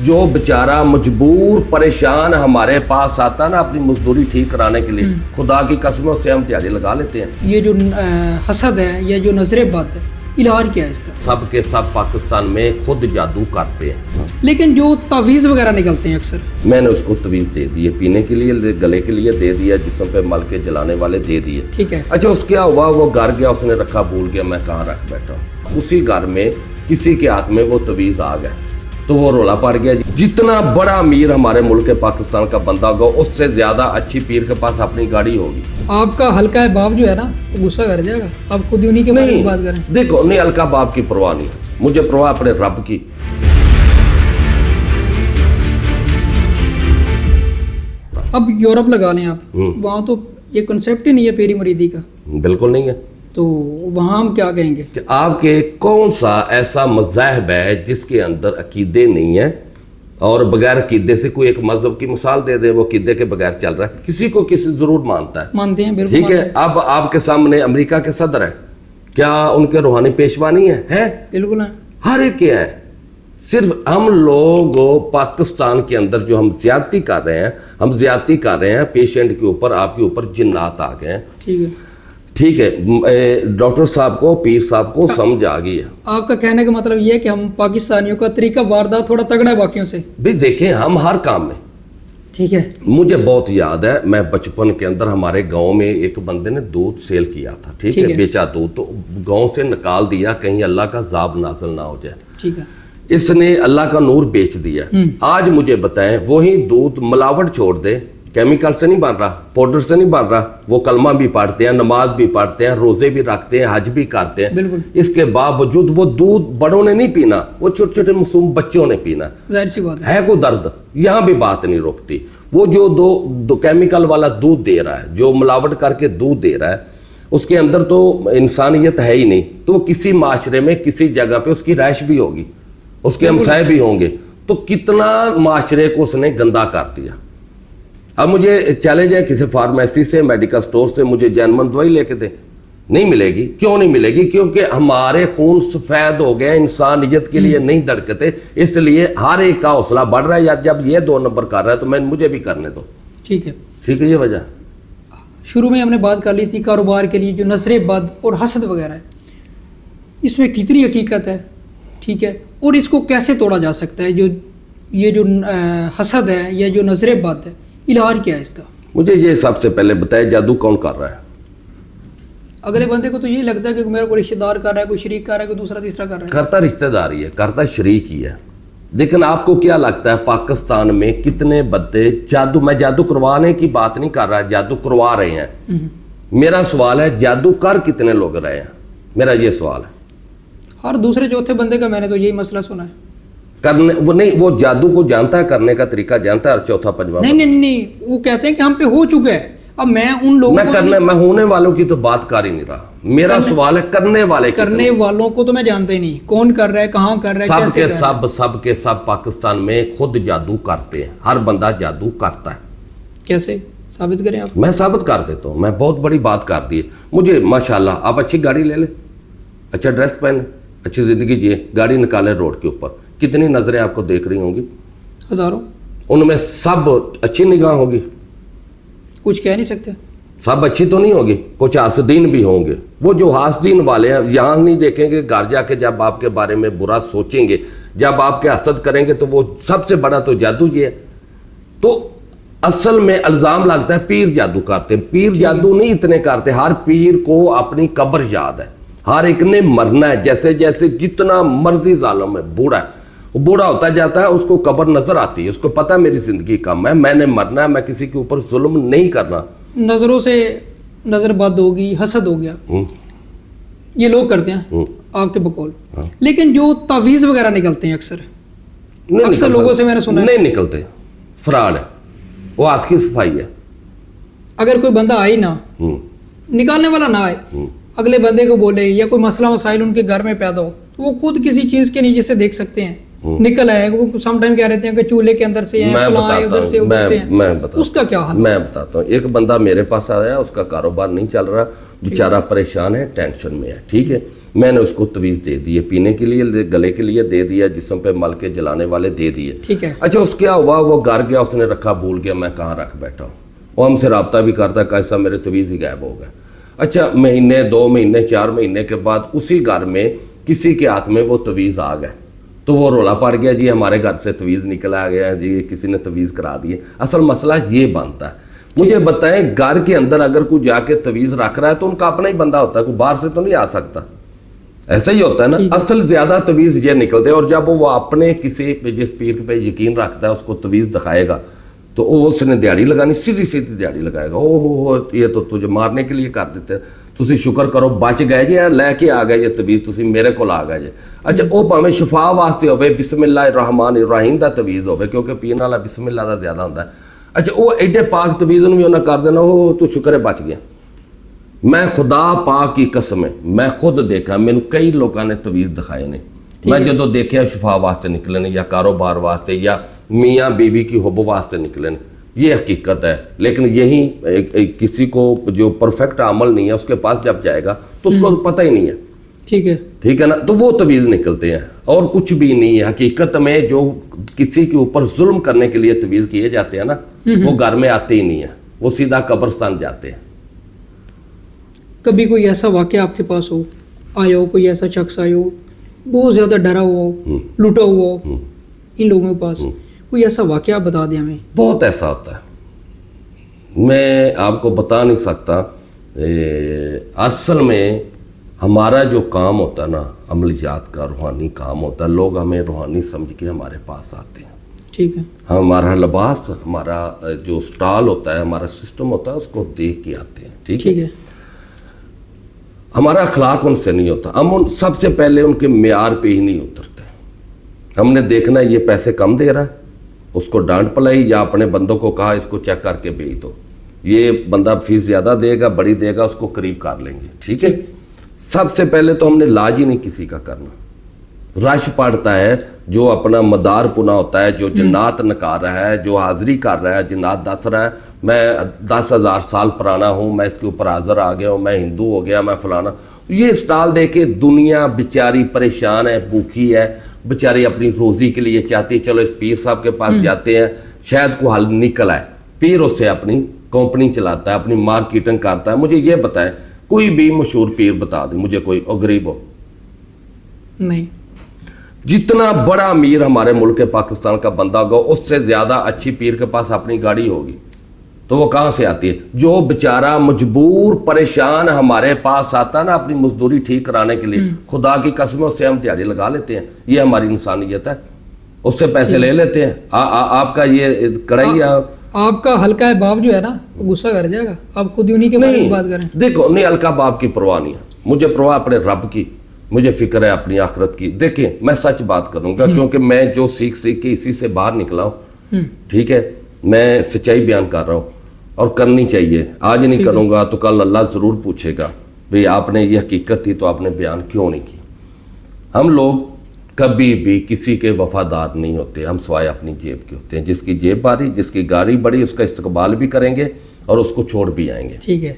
جو बेचारा मजबूर परेशान हमारे पास आता ना अपनी मजदूरी ठीक कराने के लिए, खुदा की कसम से हम दिहाड़ी लगा लेते हैं। ये जो हसद है या जो नजर बद है, इलाज क्या है इसका? सब के सब पाकिस्तान में खुद जादू करते हैं। लेकिन जो तावीज़ वगैरह निकलते हैं अक्सर, मैंने उसको तवीज़ दे दी है, पीने के लिए, गले के लिए दे दिया, जिस्म पे मल के जलाने वाले दे दिए। ठीक है। अच्छा, उसके क्या हुआ, वो घर गया, उसने रखा, भूल गया, मैं कहाँ रख बैठा हूँ। उसी घर में किसी के हाथ में वो तवीज़ आ गया तो वो रोला पड़ गया। जितना बड़ा अमीर हमारे मुल्क के पाकिस्तान का बंदा होगा, उससे ज़्यादा अच्छी पीर के पास अपनी गाड़ी होगी। आपका हल्का है बाप जो है ना, वो गुस्सा कर जाएगा। आप खुद ही उन्हीं के बारे में बात करें। देखो, नहीं, हल्का बाप की परवाह नहीं, मुझे परवाह अपने रब की। अब यूरोप लगा लें आप, वहाँ तो ये कंसेप्ट ही नहीं है पेरी मुरीदी का। बिल्कुल नहीं है। तो वहाँ हम क्या कहेंगे कि आपके कौन सा ऐसा मज़हब है जिसके अंदर अकीदे नहीं है, और बगैर अकीदे से कोई एक मजहब की मिसाल दे दे, वो अकीदे के बगैर चल रहा है। किसी को किसी जरूर मानता है, मानते हैं, बिल्कुल ठीक है। अब आपके सामने अमेरिका के सदर है, क्या उनके रूहानी पेशवा नहीं है? बिल्कुल है, हर एक के है। सिर्फ हम लोग पाकिस्तान के अंदर जो हम ज्यादती कर रहे हैं, हम ज्यादती कर रहे हैं पेशेंट के ऊपर, आपके ऊपर जिन्नात आ गए हैं। ठीक है, ठीक है। डॉक्टर साहब को, पीर साहब को समझ आ गई है। आपका कहने का मतलब ये है कि हम पाकिस्तानियों का तरीका वारदात थोड़ा तगड़ा है बाकियों से। भी देखें, हम हर काम में, ठीक है। मुझे बहुत याद है, मैं बचपन के अंदर हमारे गांव में एक बंदे ने दूध सेल किया था, ठीक है, बेचा दूध, तो गांव से निकाल दिया कहीं अल्लाह का ज़ाब नाज़िल ना हो जाए। ठीक है। इसने अल्लाह का नूर बेच दिया। आज मुझे बताएं, वही दूध मिलावट छोड़ दे, केमिकल से नहीं बन रहा, पाउडर से नहीं बन रहा, वो कलमा भी पढ़ते हैं, नमाज भी पढ़ते हैं, रोजे भी रखते हैं, हज भी करते हैं, बिल्कुल। इसके बावजूद वो दूध बड़ों ने नहीं पीना, वो छोटे छोटे मासूम बच्चों ने पीना। जाहिर सी बात है कोई दर्द, यहाँ भी बात नहीं रुकती। वो जो दो केमिकल वाला दूध दे रहा है, जो मिलावट करके दूध दे रहा है, उसके अंदर तो इंसानियत है ही नहीं, तो वो किसी माशरे में किसी जगह पे उसकी रैश भी होगी, उसके हमसाए भी होंगे, तो कितना माशरे को उसने गंदा कर दिया। अब मुझे चैलेंज है किसी फार्मेसी से, मेडिकल स्टोर से मुझे जैनमन दवाई लेके दे, नहीं मिलेगी। क्यों नहीं मिलेगी? क्योंकि हमारे खून सफ़ेद हो गए, इंसानियत के लिए नहीं धड़कते, इसलिए हर एक का हौसला बढ़ रहा है। यार, जब ये 2 नंबर कर रहा है तो मुझे भी करने दो। ठीक है, ठीक है, ये वजह। शुरू में हमने बात कर ली थी कारोबार के लिए जो नजर बद और हसद वगैरह है, इसमें कितनी हकीकत है, ठीक है, और इसको कैसे तोड़ा जा सकता है? जो ये जो हसद है या जो नजर बद है, इलाज क्या है इसका? मुझे ये सबसे पहले बताया, जादू कौन कर रहा है? अगले बंदे को तो यही लगता है कि मेरा कोई रिश्तेदार कर रहा है, कोई शरीक कर रहा है, कोई दूसरा तीसरा कर रहा है। करता रिश्तेदारी है, करता शरीक ही है। लेकिन आपको क्या लगता है पाकिस्तान में कितने बंदे जादू, मैं जादू करवाने की बात नहीं कर रहा, जादू करवा रहे हैं। मेरा सवाल है, जादू कर कितने लोग रहे हैं? मेरा ये सवाल है। हर दूसरे चौथे बंदे का मैंने तो यही मसला सुना है। करने वो नहीं, वो जादू को जानता है, करने का तरीका जानता है, और चौथा पंजवा नहीं, वो कहते हैं कि हम पे हो चुका है। अब मैं उन लोगों को, मैं होने वालों की तो बात कर ही नहीं रहा। मेरा सवाल है करने वालों को तो मैं जानता ही नहीं, कौन कर रहा है, कहाँ कर रहा है, सब के सब पाकिस्तान में खुद जादू करते हैं। हर बंदा जादू करता है। कैसे साबित करें आप? मैं साबित कर देता हूँ। मैं बहुत बड़ी बात कर दी है मुझे। माशाल्लाह, आप अच्छी गाड़ी ले ले, अच्छा ड्रेस पहने, अच्छी जिंदगी जिए, गाड़ी निकाले रोड के ऊपर, कितनी नजरें आपको देख रही होंगी? हजारों। उनमें सब अच्छी निगाह होगी? कुछ कह नहीं सकते। सब अच्छी तो नहीं होगी, कुछ हासदीन भी होंगे। वो जो हासदीन वाले हैं यहाँ नहीं देखेंगे, घर जाके जब आपके बारे में बुरा सोचेंगे, जब आपके हसद करेंगे, तो वो सबसे बड़ा तो जादू ये है। तो असल में इल्ज़ाम लगता है पीर जादू करते हैं। पीर जादू नहीं इतने करते। हर पीर को अपनी कब्र याद है, हर एक ने मरना है। जैसे जैसे जितना मर्जी जालिम है, बूढ़ा है, वो बूढ़ा होता जाता है, उसको कब्र नजर आती है, उसको पता है मेरी जिंदगी कम है, मैंने मरना है, मैं किसी के ऊपर जुल्म नहीं करना। नजरों से नजर बद होगी, हसद हो गया, ये लोग करते हैं आपके बकौल। लेकिन जो तावीज़ वगैरह निकलते हैं अक्सर लोगों से मैंने सुना नहीं निकलते, फ्रॉड है, वो हाथ की सफाई है। अगर कोई बंदा आए ना, निकालने वाला ना आए, अगले बंदे को बोले या कोई मसला मसाइल उनके घर में पैदा हो, तो वो खुद किसी चीज के नीचे से देख सकते हैं, निकल आए। वो समटाइम कह रहे हैं कि चूल्हे के अंदर से हैं, फलां उधर से उधर से हैं। उसका क्या हाल? मैं बताता हूँ। एक बंदा मेरे पास आया, उसका कारोबार नहीं चल रहा, बेचारा परेशान है, टेंशन में है, ठीक है। میں نے اس کو تویز دے دی ہے پینے کے لیے, گلے کے لیے دے دیا, جسم پہ مل کے جلانے والے دے دیے. ٹھیک ہے. اچھا اس کیا ہوا, وہ گھر گیا, اس نے رکھا بھول گیا, میں کہاں رکھ بیٹھا ہوں. وہ ہم سے رابطہ بھی کرتا ہے, کیسا میرے تویز ہی غائب ہو گئے. اچھا مہینے 2 مہینے 4 مہینے کے بعد اسی گھر میں کسی کے ہاتھ میں وہ تویز آ گئے, تو وہ رولا پڑ گیا جی ہمارے گھر سے تویز نکل آ گیا جی, کسی نے تویز کرا دیے. اصل مسئلہ یہ بنتا ہے. مجھے بتائیں گھر کے اندر اگر کوئی جا کے تویز رکھ رہا ہے تو ان کا اپنا ہی بندہ ہوتا ہے, کوئی باہر سے تو نہیں آ سکتا. ایسا ہی ہوتا ہے نا. اصل زیادہ تویز یہ نکلتے ہیں, اور جب وہ اپنے کسی جس پیر پہ یقین رکھتا ہے اس کو تویز دکھائے گا تو وہ اس نے دیہڑی لگانی, سیدھی سیدھی دیہڑی لگائے گا. او یہ تو تجھے مارنے کے لیے کر دیتے ہیں, تسی شکر کرو بچ گئے جی, لے کے آ گئے یہ تویز, تسی میرے کو آ گئے جی. اچھا وہ پاویں شفا واسطے ہوئے, بسم اللہ الرحمن الرحیم دا تویز ہوئے, کیونکہ پینے والا بسم اللہ دا زیادہ ہوتا ہے. اچھا وہ ایڈے پاک تویز بھی انہیں کر دینا, وہ تو شکر ہے بچ گیا. میں خدا پاک کی قسم ہے, میں خود دیکھا, میں کئی لوگوں نے تویز دکھائے نے, میں جدو دیکھا شفا واسطے نکلے نے, یا کاروبار واسطے, یا میاں بیوی کی حب واسطے نکلے نے. یہ حقیقت ہے. لیکن یہی کسی کو جو پرفیکٹ عمل نہیں ہے اس کے پاس جب جائے گا تو اس کو پتہ ہی نہیں ہے. ٹھیک ہے نا, تو وہ تویز نکلتے ہیں اور کچھ بھی نہیں ہے. حقیقت میں جو کسی کے اوپر ظلم کرنے کے لیے تویز کیے جاتے ہیں نا, وہ گھر میں آتے ہی نہیں ہیں, وہ سیدھا قبرستان جاتے ہیں. کبھی کوئی ایسا واقعہ آپ کے پاس ہو, آیا ہو, کوئی ایسا شخص آیا ہو بہت زیادہ ڈرا ہوا ہو, لوٹا ہوا ہو, ان لوگوں کے پاس کوئی ایسا واقعہ بتا دیں ہمیں. بہت ایسا ہوتا ہے, میں آپ کو بتا نہیں سکتا. اصل میں ہمارا جو کام ہوتا ہے نا, عملیات کا روحانی کام ہوتا ہے, لوگ ہمیں روحانی سمجھ کے ہمارے پاس آتے ہیں. ٹھیک ہے. ہمارا لباس, ہمارا جو سٹال ہوتا ہے, ہمارا سسٹم ہوتا ہے, اس کو دیکھ کے آتے ہیں. ٹھیک ہے. ہمارا اخلاق ان سے نہیں ہوتا, ہم سب سے پہلے ان کے معیار پہ ہی نہیں اترتے. ہم نے دیکھنا یہ پیسے کم دے رہا ہے, اس کو ڈانٹ پلائی, یا اپنے بندوں کو کہا اس کو چیک کر کے بھیج دو, یہ بندہ فیس زیادہ دے گا, بڑی دے گا, اس کو قریب کر لیں گے. ٹھیک ہے. سب سے پہلے تو ہم نے لاج ہی نہیں کسی کا کرنا. رش پڑتا ہے جو اپنا مدار پنا ہوتا ہے, جو جنات نکار رہا ہے, جو حاضری کر رہا ہے, جنات دس رہا ہے, میں 10,000 سال پرانا ہوں, میں اس کے اوپر حاضر آ گیا ہوں, میں ہندو ہو گیا, میں فلانا. یہ اسٹال دے کے دنیا بیچاری پریشان ہے, بھوکی ہے بیچاری, اپنی روزی کے لیے چاہتی, چلو اس پیر صاحب کے پاس جاتے ہیں, شاید کو حل نکل آئے. پیر اس سے اپنی کمپنی چلاتا ہے, اپنی مارکیٹنگ کرتا ہے. مجھے یہ بتائیں کوئی بھی مشہور پیر بتا دیں مجھے, کوئی غریب ہو نہیں. جتنا بڑا امیر ہمارے ملک پاکستان کا بندہ ہوگا, اس سے زیادہ اچھی پیر کے پاس اپنی گاڑی ہوگی, تو وہ کہاں سے آتی ہے؟ جو بیچارہ مجبور پریشان ہمارے پاس آتا ہے نا اپنی مزدوری ٹھیک کرانے کے لیے, خدا کی قسم اس سے ہم دیہڑی لگا لیتے ہیں. یہ ہماری انسانیت ہے, اس سے پیسے لے لیتے ہیں. آپ کا یہ کڑائی, آپ کا ہلکا باپ جو ہے نا وہ غصہ کر جائے گا, آپ خود انہی کے بارے میں بات کریں. دیکھو نہیں, ہلکا باپ کی پرواہ نہیں ہے, مجھے پرواہ اپنے رب کی, مجھے فکر ہے اپنی آخرت کی. دیکھیں میں سچ بات کروں گا, کیونکہ میں جو سیکھ کے اسی سے باہر نکلا ہوں. ٹھیک ہے, میں سچائی بیان کر رہا ہوں, اور کرنی چاہیے. آج نہیں کروں گا تو کل اللہ ضرور پوچھے گا بھئی آپ نے یہ حقیقت تھی تو آپ نے بیان کیوں نہیں کی. ہم لوگ کبھی بھی کسی کے وفادار نہیں ہوتے, ہم سوائے اپنی جیب کے ہوتے ہیں. جس کی جیب باری, جس کی گاڑی بڑی, اس کا استقبال بھی کریں گے اور اس کو چھوڑ بھی آئیں گے. ٹھیک ہے.